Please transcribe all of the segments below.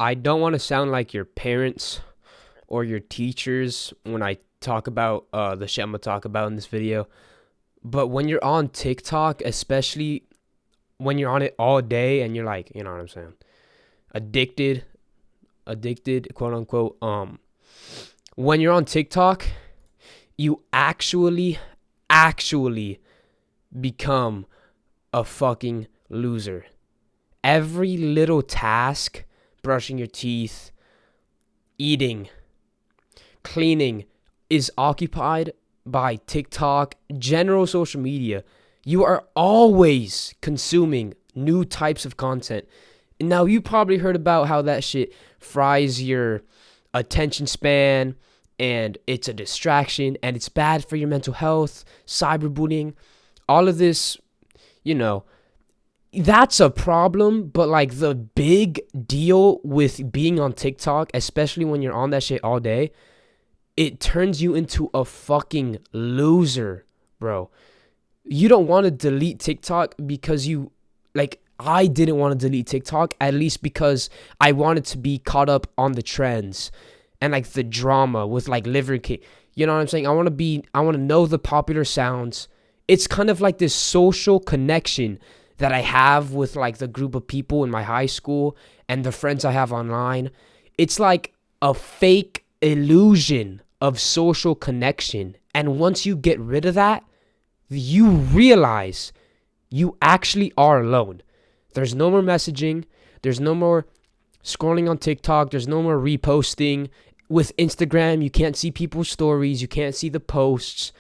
I don't want to sound like your parents or your teachers when I talk about the shit I'm gonna talk about in this video. But when you're on TikTok, especially when you're on it all day and you're like, you know what I'm saying, addicted, quote unquote. When you're on TikTok, you actually become a fucking loser. Every little task, brushing your teeth, eating, cleaning, is occupied by TikTok, general social media. You are always consuming new types of content. Now, you probably heard about how that shit fries your attention span and it's a distraction and it's bad for your mental health, cyberbullying, all of this, you know, that's a problem. But like the big deal with being on TikTok, especially when you're on that shit all day, it turns you into a fucking loser, bro. You don't want to delete TikTok because I didn't want to delete TikTok, at least because I wanted to be caught up on the trends and like the drama with like Liver King. You know what I'm saying? I want to know the popular sounds. It's kind of like this social connection that I have with like the group of people in my high school and the friends I have online. It's like a fake illusion of social connection. And once you get rid of that, you realize you actually are alone. There's no more messaging. There's no more scrolling on TikTok. There's no more reposting. With Instagram, you can't see people's stories. You can't see the posts.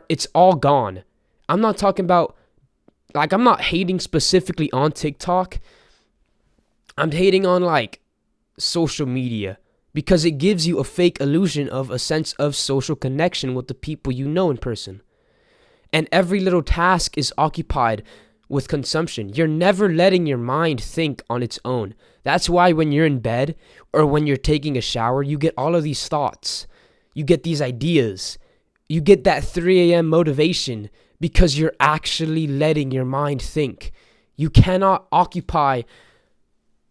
It's all gone. I'm not talking about, like, I'm not hating specifically on TikTok. I'm hating on, like, social media because it gives you a fake illusion of a sense of social connection with the people you know in person. And every little task is occupied with consumption. You're never letting your mind think on its own. That's why when you're in bed or when you're taking a shower, you get all of these thoughts. You get these ideas. You get that 3 a.m. motivation because you're actually letting your mind think. You cannot occupy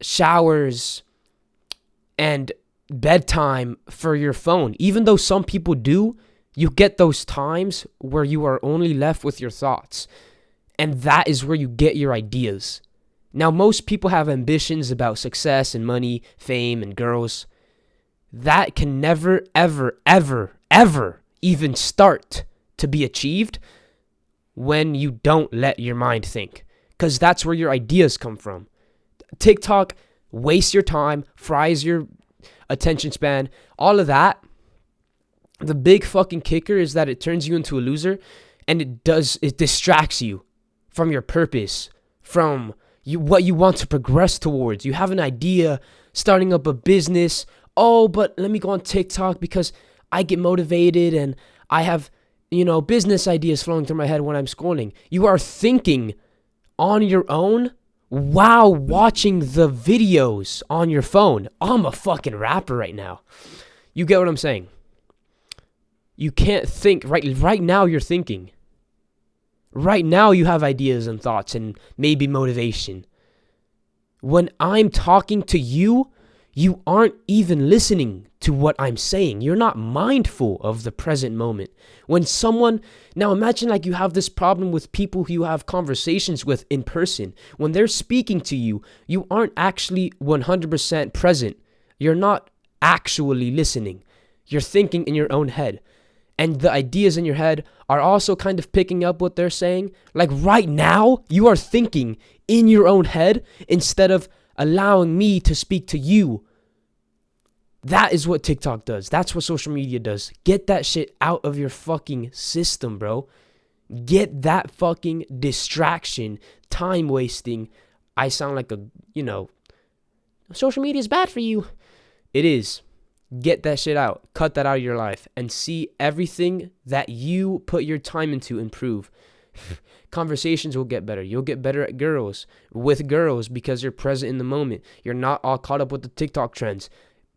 showers and bedtime for your phone. Even though some people do, you get those times where you are only left with your thoughts. And that is where you get your ideas. Now, most people have ambitions about success and money, fame, and girls. That can never, ever, ever, ever even start to be achieved when you don't let your mind think. Because that's where your ideas come from. TikTok wastes your time, fries your attention span, all of that. The big fucking kicker is that it turns you into a loser, and it distracts you from your purpose, from what you want to progress towards. You have an idea, starting up a business. Oh, but let me go on TikTok because I get motivated and I have, business ideas flowing through my head when I'm scrolling. You are thinking on your own while watching the videos on your phone. I'm a fucking rapper right now. You get what I'm saying? You can't think. Right now you're thinking. Right now you have ideas and thoughts and maybe motivation. When I'm talking to you, you aren't even listening to what I'm saying. You're not mindful of the present moment. Now imagine like you have this problem with people who you have conversations with in person. When they're speaking to you, you aren't actually 100% present. You're not actually listening. You're thinking in your own head. And the ideas in your head are also kind of picking up what they're saying. Like right now, you are thinking in your own head instead of allowing me to speak to you. That is what TikTok does. That's what social media does. Get that shit out of your fucking system, bro. Get that fucking distraction, time wasting. I sound like social media is bad for you. It is. Get that shit out. Cut that out of your life and see everything that you put your time into improve. Conversations will get better. You'll get better at with girls because you're present in the moment. You're not all caught up with the TikTok trends.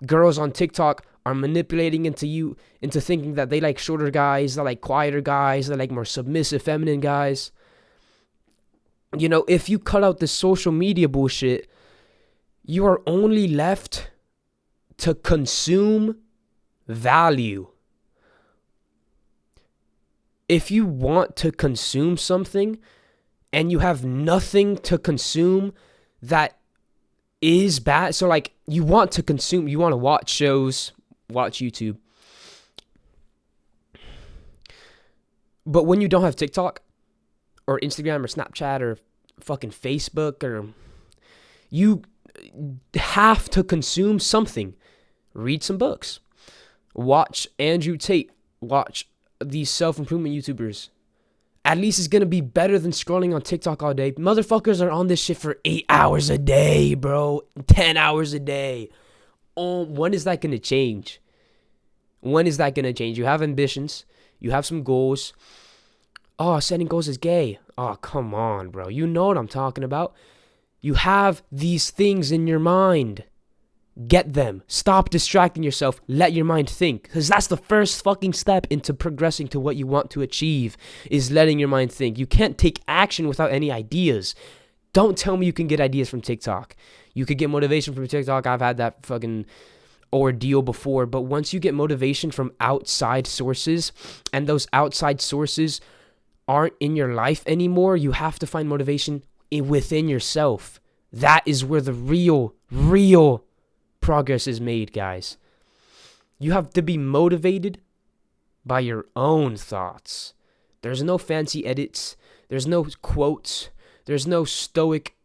Girls on TikTok are manipulating into thinking that they like shorter guys, they like quieter guys, they like more submissive, feminine guys. If you cut out the social media bullshit, you are only left to consume value. If you want to consume something and you have nothing to consume that is bad, so like you want to consume, you want to watch shows, watch YouTube, but when you don't have TikTok or Instagram or Snapchat or fucking Facebook, or you have to consume something. Read some books, watch Andrew Tate, watch these self-improvement YouTubers. At least it's gonna be better than scrolling on TikTok all day. Motherfuckers are on this shit for 8 hours a day, bro. 10 hours a day. When is that gonna change? When is that gonna change? You have ambitions. You have some goals. Oh, setting goals is gay. Oh, come on, bro. You know what I'm talking about. You have these things in your mind. Get them. Stop distracting yourself. Let your mind think. Because that's the first fucking step into progressing to what you want to achieve, is letting your mind think. You can't take action without any ideas. Don't tell me you can get ideas from TikTok. You could get motivation from TikTok. I've had that fucking ordeal before. But once you get motivation from outside sources, and those outside sources aren't in your life anymore, you have to find motivation within yourself. That is where the real progress is made, guys. You have to be motivated by your own thoughts. There's no fancy edits. There's no quotes. There's no stoic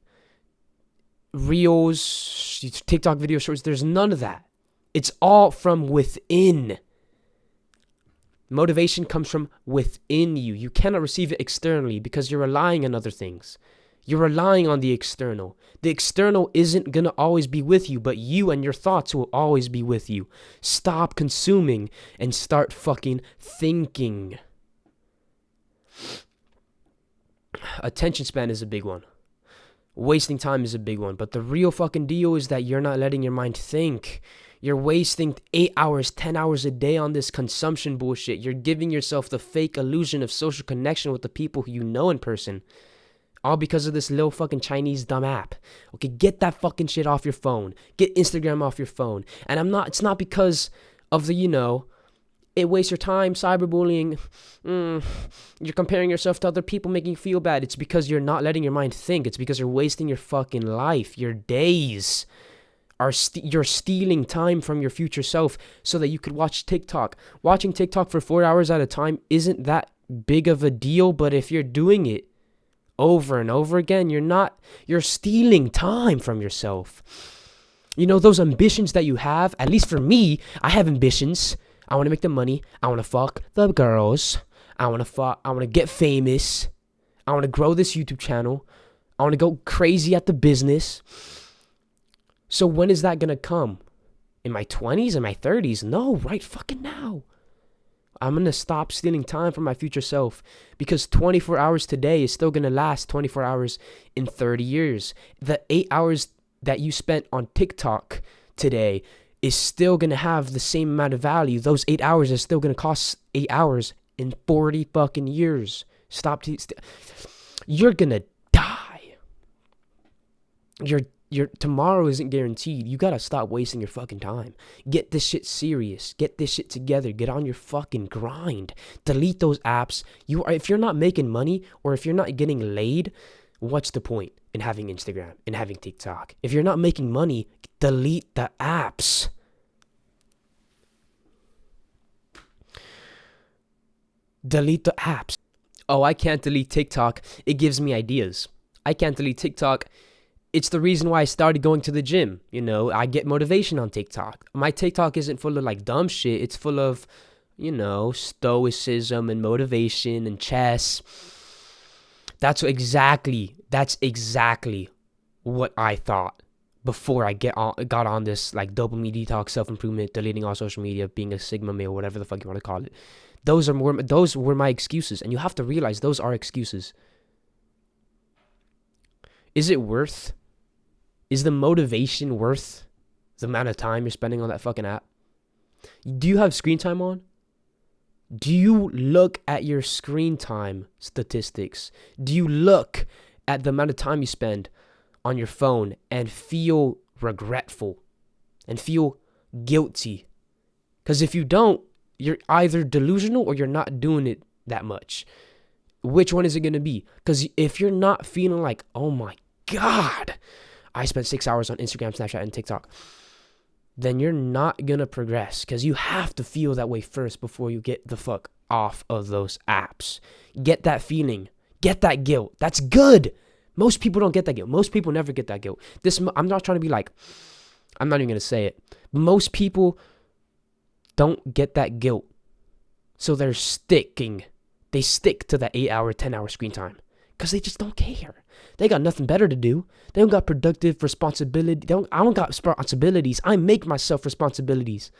reels, TikTok video shorts. There's none of that. It's all from within. Motivation comes from within you. You cannot receive it externally because you're relying on other things. You're relying on the external. The external isn't going to always be with you, but you and your thoughts will always be with you. Stop consuming and start fucking thinking. Attention span is a big one. Wasting time is a big one. But the real fucking deal is that you're not letting your mind think. You're wasting 8 hours, 10 hours a day on this consumption bullshit. You're giving yourself the fake illusion of social connection with the people who you know in person. All because of this little fucking Chinese dumb app. Okay, get that fucking shit off your phone. Get Instagram off your phone. And it's not because of the, it wastes your time, cyberbullying. You're comparing yourself to other people, making you feel bad. It's because you're not letting your mind think. It's because you're wasting your fucking life. Your days you're stealing time from your future self so that you could watch TikTok. Watching TikTok for 4 hours at a time isn't that big of a deal, but if you're doing it over and over again, you're stealing time from yourself. Those ambitions that you have, at least for me, I have ambitions. I want to make the money. I want to fuck the girls. I want to get famous. I want to grow this YouTube channel. I want to go crazy at the business. So when is that going to come? In my 20s? In my 30s? No, right fucking now. I'm going to stop stealing time from my future self, because 24 hours today is still going to last 24 hours in 30 years. The 8 hours that you spent on TikTok today is still going to have the same amount of value. Those 8 hours is still going to cost 8 hours in 40 fucking years. You're going to die. Your tomorrow isn't guaranteed. You gotta stop wasting your fucking time. Get this shit serious. Get this shit together. Get on your fucking grind. Delete those apps. If you're not making money, or if you're not getting laid, what's the point in having Instagram and having TikTok? If you're not making money, delete the apps. Delete the apps. Oh, I can't delete TikTok. It gives me ideas. I can't delete TikTok. It's the reason why I started going to the gym. I get motivation on TikTok. My TikTok isn't full of like dumb shit. It's full of, stoicism and motivation and chess. That's exactly what I thought before I got on this like dopamine detox, self-improvement, deleting all social media, being a Sigma male, whatever the fuck you want to call it. Those were my excuses, and you have to realize those are excuses. Is the motivation worth the amount of time you're spending on that fucking app? Do you have screen time on? Do you look at your screen time statistics? Do you look at the amount of time you spend on your phone and feel regretful and feel guilty. Because if you don't, you're either delusional or you're not doing it that much. Which one is it going to be? Because if you're not feeling like, oh my God, I spent 6 hours on Instagram, Snapchat, and TikTok, then you're not going to progress. Because you have to feel that way first before you get the fuck off of those apps. Get that feeling. Get that guilt. That's good. Most people don't get that guilt. Most people never get that guilt. I'm not trying to be like, I'm not even going to say it. Most people don't get that guilt. So they're sticking. They stick to that 8-hour, 10-hour screen time. Because they just don't care. They got nothing better to do. They don't got productive responsibility. I don't got responsibilities. I make myself responsibilities.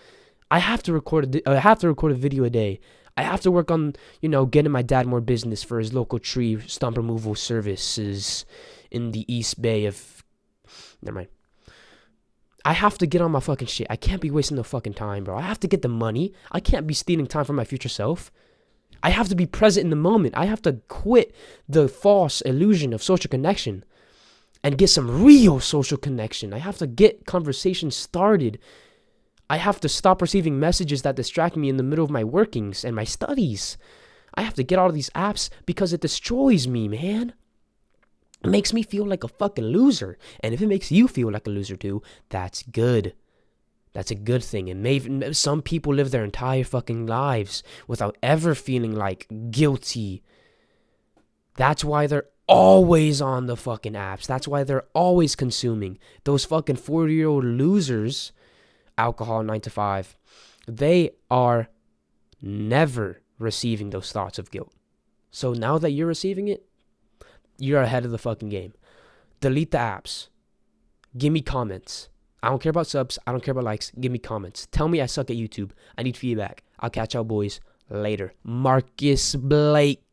I have to record a video a day. I have to work on, getting my dad more business for his local tree stump removal services in the East Bay of... Never mind. I have to get on my fucking shit. I can't be wasting no fucking time, bro. I have to get the money. I can't be stealing time from my future self. I have to be present in the moment. I have to quit the false illusion of social connection and get some real social connection. I have to get conversations started. I have to stop receiving messages that distract me in the middle of my workings and my studies. I have to get out of these apps because it destroys me, man. It makes me feel like a fucking loser. And if it makes you feel like a loser too, that's good. That's a good thing. And maybe some people live their entire fucking lives without ever feeling like guilty. That's why they're always on the fucking apps. That's why they're always consuming. Those fucking 40-year-old losers, alcohol 9 to 5, they are never receiving those thoughts of guilt. So now that you're receiving it, you're ahead of the fucking game. Delete the apps. Give me comments. I don't care about subs. I don't care about likes. Give me comments. Tell me I suck at YouTube. I need feedback. I'll catch y'all boys later. Marcus Blake.